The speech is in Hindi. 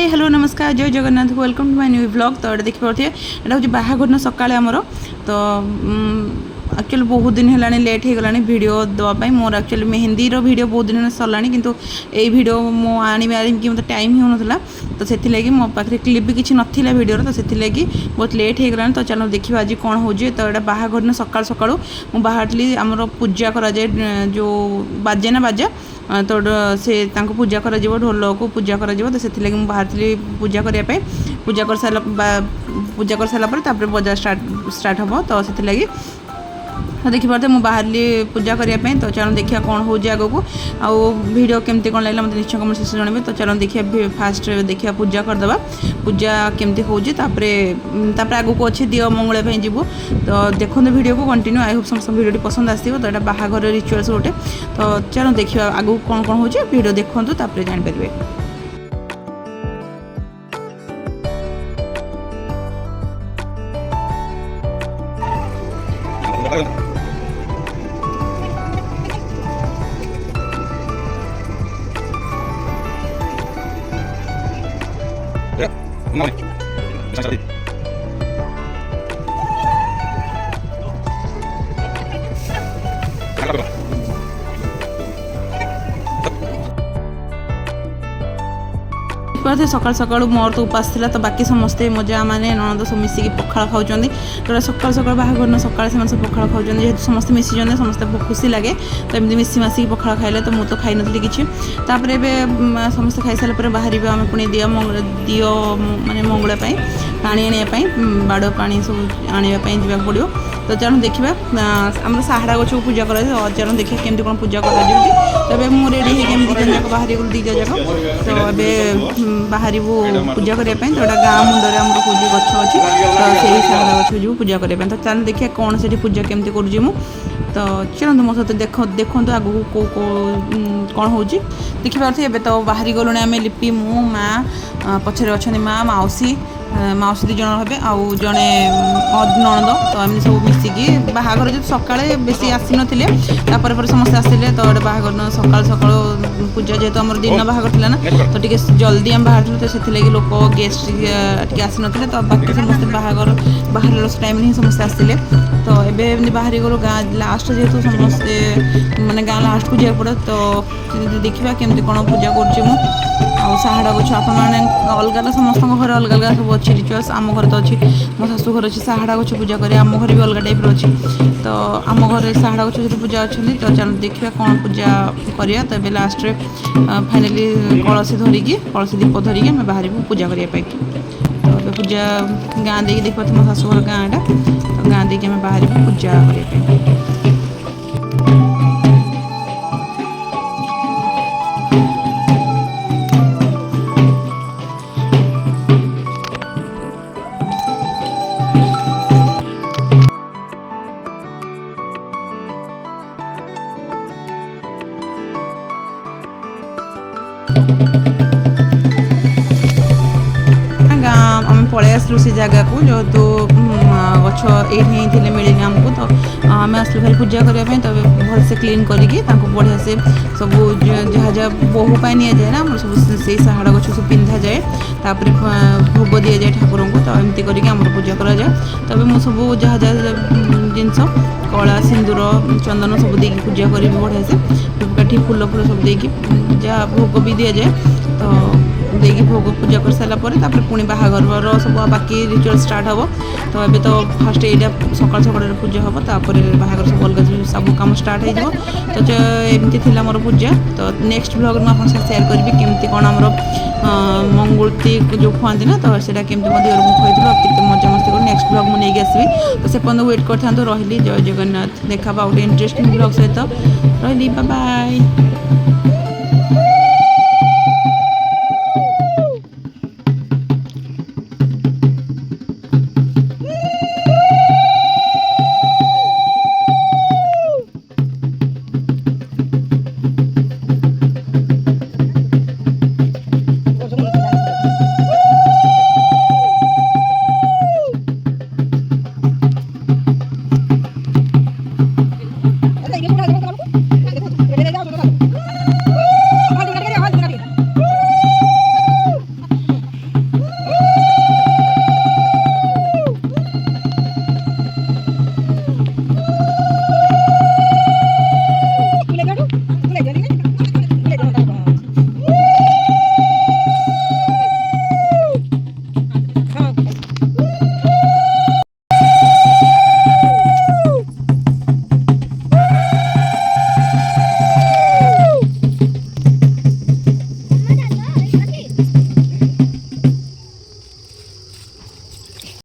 हेलो नमस्कार जय Jagannath welcome to my new vlog. तो ये देखिए यहाँ हूँ बाहाघर सकाଳେ आमर तो एक्चुअली बहुत दिन है लेट हो गलानी वीडियो देवाई मोर एक्चुअली मेहंदी वीडियो बहुत दिन सरला किंतु यही वीडियो मो आनी मत टाइम ही होना तो से मो पाखे क्लिप भी किसी नाला वीडियो तो से बहुत लेट हो गलानी। तो चलो देखिए आज कौन हो तो यहाँ बाहाघर सकाल सकाळू मु बाहर आमर पूजा कराए जो बाजे ना बाजा तो से पूजा कर ढोल को पूजा कर तो से बाहर पूजा करने पूजा कर सारापर बजार स्टार्ट हम तो से तो देखिए मुझे बाहर पूजा करने तो चलो देखिए कौन हो आगे आउ वीडियो केमती कौन लगे मतलब निश्चय कमेंट सेक्शन जानवे। तो चलो देखिए फास्ट देखिए पूजा करदे पूजा केमती होपर आगू अच्छे दियो मंगल जीवु तो देखो वीडियो को कंटिन्यू आई होप समस्त वीडियो पसंद आसो। तो यहाँ बाहाघर रिचुअल्स गोटे तो चलो देखिए आगू कौन कौन हो वीडियो देखूँ जापर। सकाल सकाल मोर तो उपास था तो बाकी समस्ते मजा मैंने ननद सब मिसिकी पखाड़ खाऊँ तो सकाल सकाल बाहाघर सकाल से पखाड़ खाऊँ जेहतु समस्त मिसी समस्त खुशी लगे तो एमती मिसी मासिक पखाड़ खाइले तो मुझे तो खाई नी कि समस्त खाई सारापर बाहर आम पुणी दियो माने मंगल पानी आने बाड़ पानी सब आने जावाक पड़ो। तो चलो देखा आम साहड़ा गच को पूजा कर चलो देखिए केमती कौन पूजा कर तो मुझे रेडी है बाहर दीटा जाक तो ये बाहर पूजा करने तो गाँ मुंडे आम पूजा गच अच्छी तो से साहड़ा गच जो पूजा करने तो चलो देखिए कौन से पूजा केमती करूँ तो चलते मो सहित देखो आगू को कौन हो देखिए तो बाहरी गलुण आम लिपि मु माँ पछरे अच्छा माँ माउसी माउसी दी जन हे आउ जड़े नणद तो एम सब मिसिकी बाहाघर जो सका बेसी आसी नापर समस्त आसते तो बाहाघर सका सका पूजा जेहतु आम दिन बाहाघर थी ना तो टे जल्दी आम बाहर तो से लोक गेस्ट टे आसी ना तो बाकी समस्त बाहाघर बाहर टाइम ही समस्त आसते तो ये बाहरी गलु गाँ लास्ट जेहतु समस्ते माने गाँ लास्ट को जा पड़े तो देखा केमती कौन पूजा कर साहड़ा गच आप अलग समस्त घर अलग अलग सब अच्छे रिचुअल्स आम घर तो अच्छी मो शाशु घर अच्छी साहड़ा गच पूजा करें आम घर भी अलग टाइप अच्छी तो आम घर साहड़ा गच जो पूजा अच्छी तो चलो देखिए कौन पूजा करिया तो ये लास्ट फाइनाली कलसी धरिकी कलसी दीप धरिकी आम बाहर पूजा करने तो पूजा गाँ देखिए देखिए मो शाशु घर गाँटा तो गाँ देखिए आम बाहर पूजा करने आम पलि आसलु से जगह को जो तो गच ये मिले आमको तो आम आसलु भाई पूजा करने तो भल से क्लीन करके बढ़िया से सब जहाँ जहाँ बोहू नि जाए ना सब से साहड़ा गच सब पिंधा जाए तापर भोग दि जाए ठाकुर को तो एमती करके पूजा करा जाए। तो मुझे सब जहाँ जहाँ जिनस कला सिंदूर चंदन सब देकी पूजा करी बढ़िया से धूपकाठी फूल फूल सब देकी जहाँ भोग भी दि जाए तो देगी भोग पूजा कर सारापर पुणी बाहाघर सब बाकी रिचुअल स्टार्ट हम तो ये तो फास्ट यहाँ सकाल सकाल पूजा हम तापर बाहाघर सब अलग सब कम स्टार्ट हो तो एमती थी मोर पूजा। तो नेक्स्ट ब्लॉग में आपको शेयर करी केमती कौन आमर मंगुलती जो खुआती ना तो से केमती मो दिवर खुआई मजा मस्ती कर नेक्स्ट ब्लॉग मुझे नहीं आसबि तो से पर्यटन वेट कर था रही जय जगन्नाथ देखा गोटे इंटरेस्टिंग ब्लॉग सहित रही बाय बाय।